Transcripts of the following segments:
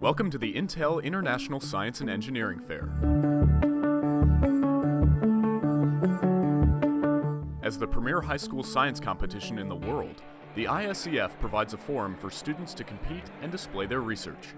Welcome to the Intel International Science and Engineering Fair. As the premier high school science competition in the world, the ISEF provides a forum for students to compete and display their research.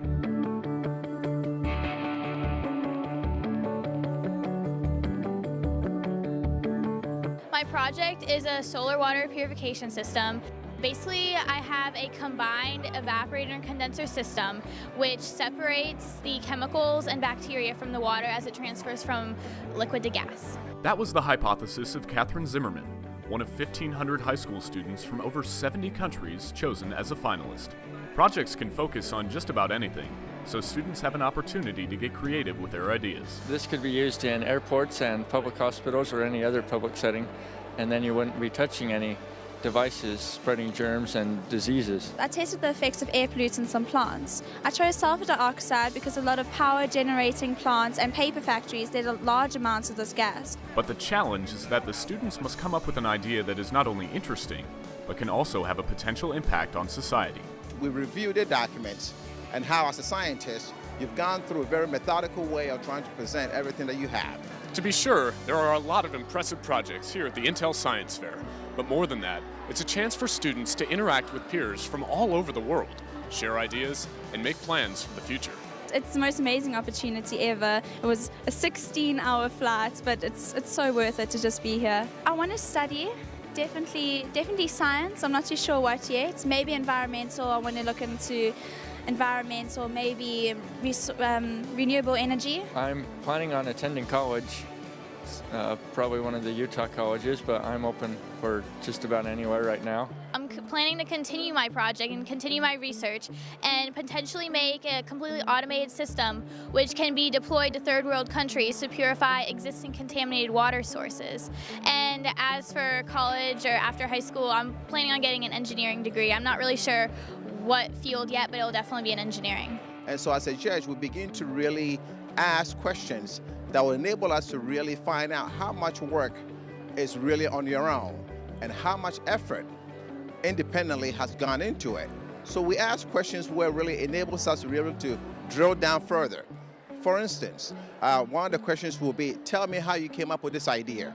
My project is a solar water purification system. Basically, I have a combined evaporator and condenser system which separates the chemicals and bacteria from the water as it transfers from liquid to gas. That was the hypothesis of Catherine Zimmerman, one of 1,500 high school students from over 70 countries chosen as a finalist. Projects can focus on just about anything, so students have an opportunity to get creative with their ideas. This could be used in airports and public hospitals or any other public setting, and then you wouldn't be touching any devices spreading germs and diseases. I tested the effects of air pollutants on plants. I chose sulfur dioxide because a lot of power generating plants and paper factories did large amounts of this gas. But the challenge is that the students must come up with an idea that is not only interesting, but can also have a potential impact on society. We reviewed the documents and how, as a scientist, you've gone through a very methodical way of trying to present everything that you have. To be sure, there are a lot of impressive projects here at the Intel Science Fair. But more than that, it's a chance for students to interact with peers from all over the world, share ideas, and make plans for the future. It's the most amazing opportunity ever. It was a 16-hour flight, but it's so worth it to just be here. I want to study. Definitely science. I'm not too sure what yet. Maybe environmental. I want to look into environmental, maybe renewable energy. I'm planning on attending college, probably one of the Utah colleges, but I'm open for just about anywhere right now. I'm planning to continue my project and continue my research and potentially make a completely automated system which can be deployed to third world countries to purify existing contaminated water sources. And as for college or after high school, I'm planning on getting an engineering degree. I'm not really sure what field yet, but it'll definitely be in engineering. And so as a judge, we begin to really ask questions that will enable us to really find out how much work is really on your own and how much effort independently has gone into it. So we ask questions where it really enables us to be able to drill down further. For instance, one of the questions will be, tell me how you came up with this idea.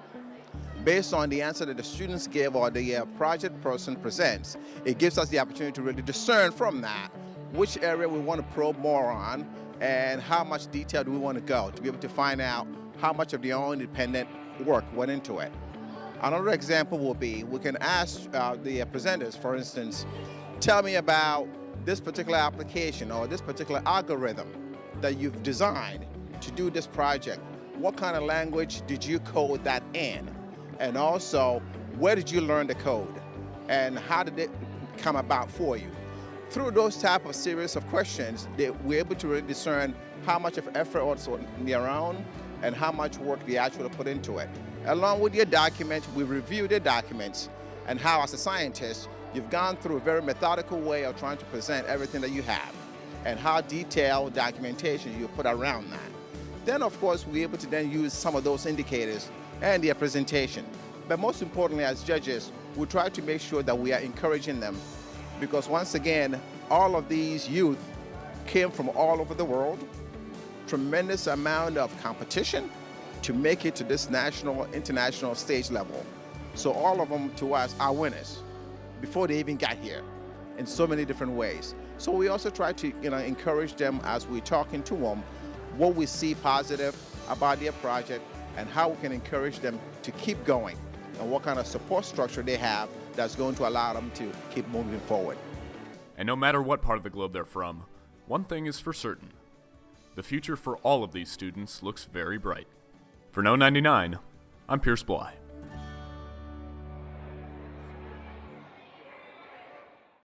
Based on the answer that the students give or the project person presents, it gives us the opportunity to really discern from that which area we want to probe more on and how much detail do we want to go to be able to find out how much of their own independent work went into it. Another example will be, we can ask the presenters, for instance, tell me about this particular application or this particular algorithm that you've designed to do this project. What kind of language did you code that in? And also, where did you learn the code? And how did it come about for you? Through those type of series of questions, we're able to really discern how much of effort was on their own and how much work they actually put into it. Along with your document, we review the documents and how, as a scientist, you've gone through a very methodical way of trying to present everything that you have and how detailed documentation you put around that. Then, of course, we're able to then use some of those indicators and their presentation. But most importantly, as judges, we try to make sure that we are encouraging them, because once again, all of these youth came from all over the world, tremendous amount of competition to make it to this national, international stage level. So all of them, to us, are winners before they even got here in so many different ways. So we also try to encourage them as we're talking to them, what we see positive about their project and how we can encourage them to keep going and what kind of support structure they have that's going to allow them to keep moving forward. And no matter what part of the globe they're from, one thing is for certain. The future for all of these students looks very bright. For No 99, I'm Pierce Bly.